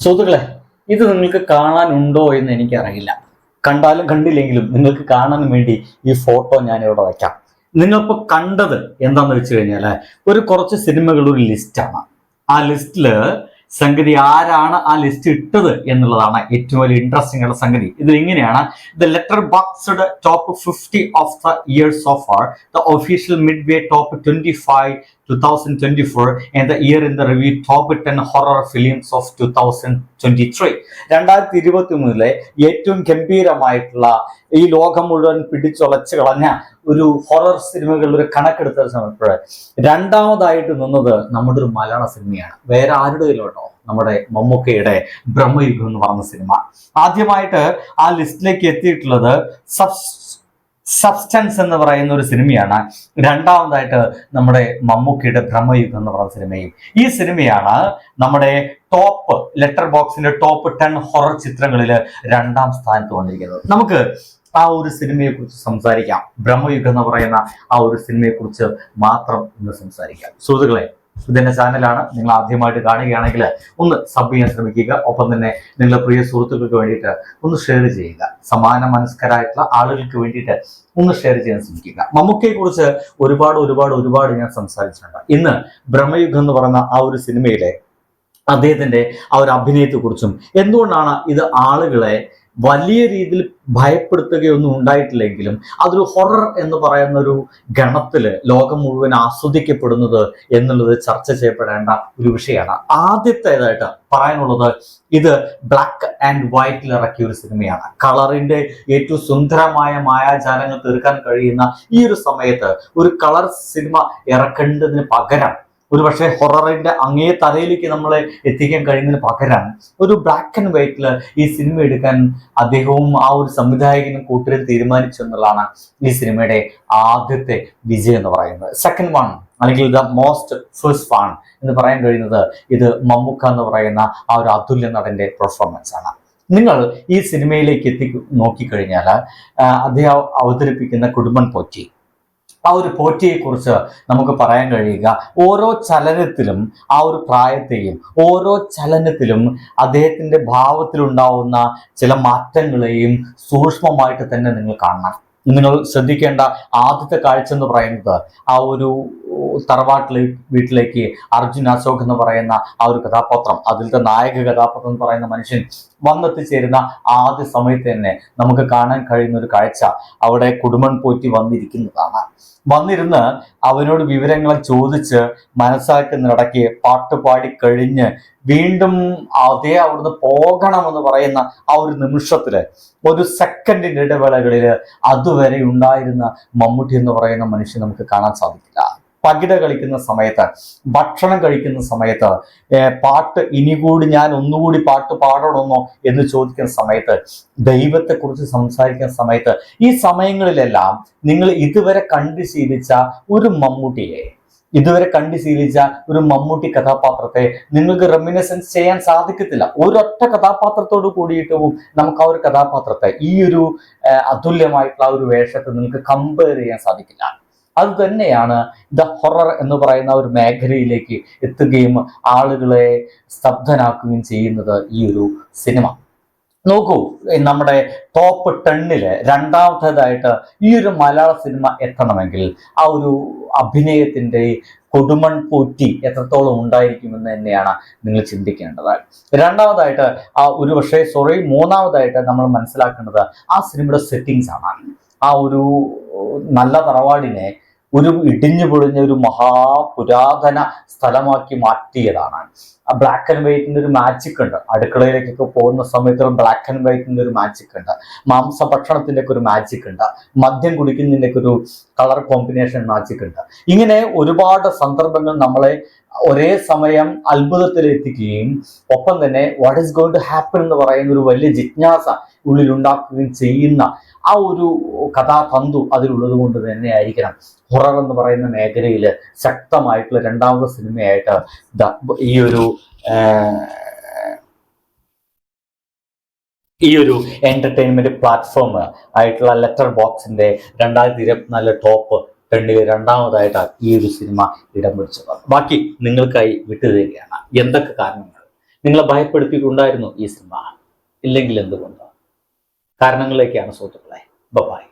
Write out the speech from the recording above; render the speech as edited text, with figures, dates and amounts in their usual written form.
സുഹൃത്തുക്കളെ, ഇത് നിങ്ങൾക്ക് കാണാനുണ്ടോ എന്ന് എനിക്കറിയില്ല. കണ്ടാലും കണ്ടില്ലെങ്കിലും നിങ്ങൾക്ക് കാണാൻ വേണ്ടി ഈ ഫോട്ടോ ഞാൻ ഇവിടെ വയ്ക്കാം. നിങ്ങളിപ്പോൾ കണ്ടത് എന്താന്ന് വെച്ച് കഴിഞ്ഞാൽ കുറച്ച് സിനിമകളുടെ ഒരു ലിസ്റ്റാണ്. ആ ലിസ്റ്റില് സംഗതി ആരാണ് ആ ലിസ്റ്റ് ഇട്ടത് എന്നുള്ളതാണ് ഏറ്റവും വലിയ ഇൻട്രസ്റ്റിംഗ് ഉള്ള സംഗതി. ഇതിൽ ഇങ്ങനെയാണ്: the letter boxed top 50 of the year so far, the official mid way top 25 2024 and the year in the review top 10 horror films of 2023. 2023 ഏറ്റവും ഗംഭീരമായിട്ടുള്ള ഈ ലോകം മുഴുവൻ പിടിച്ചുളച്ച് കളഞ്ഞ ഒരു ഹൊറർ സിനിമകളുടെ ഒരു കണക്കെടുത്ത സമയത്ത് രണ്ടാമതായിട്ട് നിന്നത് നമ്മുടെ ഒരു മലയാള സിനിമയാണ്. വേറെ ആരുടെ കേട്ടോ, നമ്മുടെ മമ്മൂക്കയുടെ ബ്രഹ്മയുഗം എന്ന് പറഞ്ഞ സിനിമ. ആദ്യമായിട്ട് ആ ലിസ്റ്റിലേക്ക് എത്തിയിട്ടുള്ളത് സബ്സ്റ്റൻസ് എന്ന് പറയുന്ന ഒരു സിനിമയാണ്. രണ്ടാമതായിട്ട് നമ്മുടെ മമ്മൂക്കയുടെ ബ്രഹ്മയുഗം എന്ന് പറയുന്ന സിനിമയും. ഈ സിനിമയാണ് നമ്മുടെ ടോപ്പ് ലെറ്റർ ബോക്സിന്റെ ടോപ്പ് 10 ഹൊറർ ചിത്രങ്ങളിൽ രണ്ടാം സ്ഥാനത്ത് വന്നിരിക്കുന്നത്. നമുക്ക് ആ ഒരു സിനിമയെ കുറിച്ച് സംസാരിക്കാം. ബ്രഹ്മയുഗം എന്ന് പറയുന്ന ആ ഒരു സിനിമയെ കുറിച്ച് മാത്രം ഇന്ന് സംസാരിക്കാം. സുഹൃത്തുക്കളെ, ഇതെന്റെ ചാനലാണ്. നിങ്ങൾ ആദ്യമായിട്ട് കാണുകയാണെങ്കിൽ ഒന്ന് സബ് ചെയ്യാൻ ശ്രമിക്കുക. ഒപ്പം തന്നെ നിങ്ങളുടെ പ്രിയ സുഹൃത്തുക്കൾക്ക് വേണ്ടിയിട്ട് ഒന്ന് ഷെയർ ചെയ്യുക. സമാന മനസ്കരായിട്ടുള്ള ആളുകൾക്ക് വേണ്ടിയിട്ട് ഒന്ന് ഷെയർ ചെയ്യാൻ ശ്രമിക്കുക. മമ്മൂക്കയെ കുറിച്ച് ഒരുപാട് ഞാൻ സംസാരിച്ചിട്ടുണ്ട്. ഇന്ന് ബ്രഹ്മയുഗം എന്ന് പറയുന്ന ആ ഒരു സിനിമയിലെ അദ്ദേഹത്തിന്റെ ആ ഒരു അഭിനയത്തെ കുറിച്ചും എന്തുകൊണ്ടാണ് ഇത് ആളുകളെ വലിയ രീതിയിൽ ഭയപ്പെടുത്തുകയൊന്നും ഉണ്ടായിട്ടില്ലെങ്കിലും അതൊരു ഹൊറർ എന്ന് പറയുന്ന ഒരു ഗണത്തില് ലോകം മുഴുവൻ ആസ്വദിക്കപ്പെടുന്നത് എന്നുള്ളത് ചർച്ച ചെയ്യപ്പെടേണ്ട ഒരു വിഷയമാണ്. ആദ്യത്തേതായിട്ട് പറയാനുള്ളത്, ഇത് ബ്ലാക്ക് ആൻഡ് വൈറ്റിൽ ഇറക്കിയ ഒരു സിനിമയാണ്. കളറിന്റെ ഏറ്റവും സുന്ദരമായ മായാജാലങ്ങൾ തീർക്കാൻ കഴിയുന്ന ഈ ഒരു സമയത്ത് ഒരു കളർ സിനിമ ഇറക്കേണ്ടതിന് പകരം, ഒരു പക്ഷേ ഹൊററിന്റെ അങ്ങേ തലയിലേക്ക് നമ്മളെ എത്തിക്കാൻ കഴിയുന്നതിന് പകരം ഒരു ബ്ലാക്ക് ആൻഡ് വൈറ്റിൽ ഈ സിനിമ എടുക്കാൻ അദ്ദേഹവും ആ ഒരു സംവിധായകനും കൂട്ടരും തീരുമാനിച്ചു എന്നുള്ളതാണ് ഈ സിനിമയുടെ ആദ്യത്തെ വിജയം എന്ന് പറയുന്നത്. സെക്കൻഡ് വൺ, അല്ലെങ്കിൽ ദ മോസ്റ്റ് ഫസ്റ്റ് വൺ എന്ന് പറയാൻ കഴിയുന്നത് ഇത് മമ്മൂക്ക എന്ന് പറയുന്ന ആ ഒരു അതുല്യ നടന്റെ പെർഫോമൻസ് ആണ്. നിങ്ങൾ ഈ സിനിമയിലേക്ക് നോക്കിക്കഴിഞ്ഞാൽ അദ്ദേഹം അവതരിപ്പിക്കുന്ന കുടുംബൻ പോറ്റി, ആ ഒരു പോറ്റിയെ കുറിച്ച് നമുക്ക് പറയാൻ കഴിയുക, ഓരോ ചലനത്തിലും ആ ഒരു പ്രായത്തെയും ഓരോ ചലനത്തിലും അദ്ദേഹത്തിന്റെ ഭാവത്തിലുണ്ടാവുന്ന ചില മാറ്റങ്ങളെയും സൂക്ഷ്മമായിട്ട് തന്നെ നിങ്ങൾ കാണണം. നിങ്ങൾ ശ്രദ്ധിക്കേണ്ട ആദ്യത്തെ കാഴ്ച എന്ന് പറയുന്നത് ആ ഒരു വീട്ടിലേക്ക് അർജുൻ അശോക് എന്ന് പറയുന്ന ആ ഒരു കഥാപാത്രം, അതിലത്തെ നായക കഥാപാത്രം എന്ന് പറയുന്ന മനുഷ്യൻ വന്നെത്തിച്ചേരുന്ന ആദ്യ സമയത്ത് തന്നെ നമുക്ക് കാണാൻ കഴിയുന്ന ഒരു കാഴ്ച, അവിടെ കുടുംബൻ പോറ്റി വന്നിരിക്കുന്നതാണ്. വന്നിരുന്ന് അവനോട് വിവരങ്ങൾ ചോദിച്ച് മനസ്സിലാക്കുന്നിടയ്ക്ക് പാട്ട് പാടി കഴിഞ്ഞ് വീണ്ടും അവിടുന്ന് പോകണമെന്ന് പറയുന്ന ആ ഒരു നിമിഷത്തില്, ഒരു സെക്കൻഡിന്റെ ഇടവേളകളിൽ അതുവരെ ഉണ്ടായിരുന്ന മമ്മൂട്ടി എന്ന് പറയുന്ന മനുഷ്യൻ നമുക്ക് കാണാൻ സാധിക്കില്ല. പകിട കളിക്കുന്ന സമയത്ത്, ഭക്ഷണം കഴിക്കുന്ന സമയത്ത്, പാട്ട് ഇനി കൂടി ഞാൻ ഒന്നുകൂടി പാട്ട് പാടണമെന്നോ എന്ന് ചോദിക്കുന്ന സമയത്ത്, ദൈവത്തെക്കുറിച്ച് സംസാരിക്കുന്ന സമയത്ത്, ഈ സമയങ്ങളിലെല്ലാം നിങ്ങൾ ഇതുവരെ കണ്ടു ശീലിച്ച ഒരു മമ്മൂട്ടി കഥാപാത്രത്തെ നിങ്ങൾക്ക് റെമിനിസൻസ് ചെയ്യാൻ സാധിക്കത്തില്ല. ഒരൊറ്റ കഥാപാത്രത്തോട് കൂടിയിട്ടും നമുക്ക് ആ ഒരു കഥാപാത്രത്തെ, ഈ ഒരു അതുല്യമായിട്ടുള്ള ആ ഒരു വേഷത്തെ നിങ്ങൾക്ക് കമ്പയർ ചെയ്യാൻ സാധിക്കില്ല. അത് തന്നെയാണ് ദ ഹൊറർ എന്ന് പറയുന്ന ഒരു മേഖലയിലേക്ക് എത്തുകയും ആളുകളെ സ്തബ്ധനാക്കുകയും ചെയ്യുന്നത് ഈ ഒരു സിനിമ. നോക്കൂ, നമ്മുടെ ടോപ്പ് 10 രണ്ടാമത്തേതായിട്ട് ഈ ഒരു മലയാള സിനിമ എത്തണമെങ്കിൽ ആ ഒരു അഭിനയത്തിന്റെ കൊടുമൺ പോറ്റി എത്രത്തോളം ഉണ്ടായിരിക്കുമെന്ന് തന്നെയാണ് നിങ്ങൾ ചിന്തിക്കേണ്ടത്. രണ്ടാമതായിട്ട് മൂന്നാമതായിട്ട് നമ്മൾ മനസ്സിലാക്കേണ്ടത് ആ സിനിമയുടെ സെറ്റിങ്സ് ആണ്. ആ ഒരു നല്ല തറവാടിനെ ഒരു ഇടിഞ്ഞു പൊളിഞ്ഞ ഒരു മഹാപുരാതന സ്ഥലമാക്കി മാറ്റിയതാണ്. ആ ബ്ലാക്ക് ആൻഡ് വൈറ്റിന്റെ ഒരു മാജിക് ഉണ്ട്. അടുക്കളയിലേക്കൊക്കെ പോകുന്ന സമയത്ത് ബ്ലാക്ക് ആൻഡ് വൈറ്റിന്റെ ഒരു മാജിക് ഉണ്ട്. മാംസഭക്ഷണത്തിന്റെ ഒക്കെ ഒരു മാജിക് ഉണ്ട്. മദ്യം കുടിക്കുന്നതിന്റെ ഒക്കെ ഒരു കളർ കോമ്പിനേഷൻ മാജിക് ഉണ്ട്. ഇങ്ങനെ ഒരുപാട് സന്ദർഭങ്ങൾ നമ്മളെ ഒരേ സമയം അത്ഭുതത്തിലെത്തിക്കുകയും ഒപ്പം തന്നെ what is going to happen എന്ന് പറയുന്ന ഒരു വലിയ ജിജ്ഞാസ ഉള്ളിൽ ഉണ്ടാക്കുകയും ചെയ്യുന്ന ആ ഒരു കഥാതന്തു അതിലുള്ളത് കൊണ്ട് തന്നെ ആയിരിക്കണം ഹൊറർ എന്ന് പറയുന്ന മേഖലയിൽ ശക്തമായിട്ടുള്ള രണ്ടാമത്തെ സിനിമയായിട്ട് ഈ ഒരു എന്റർടൈൻമെന്റ് പ്ലാറ്റ്ഫോം ആയിട്ടുള്ള ലെറ്റർ ബോക്സിന്റെ 2024 ടോപ്പ് 10 രണ്ടാമതായിട്ട് ഈ ഒരു സിനിമ ഇടം പിടിച്ചത്. ബാക്കി നിങ്ങൾക്കായി വിട്ടുതരികയാണ്. എന്തൊക്കെ കാരണങ്ങൾ നിങ്ങളെ ഭയപ്പെടുത്തിയിട്ടുണ്ടായിരുന്നു ഈ സിനിമ? ഇല്ലെങ്കിൽ എന്തുകൊണ്ട്? കാരണങ്ങളിലേക്കാണ് സുഹൃത്തുക്കളെ. ബൈ.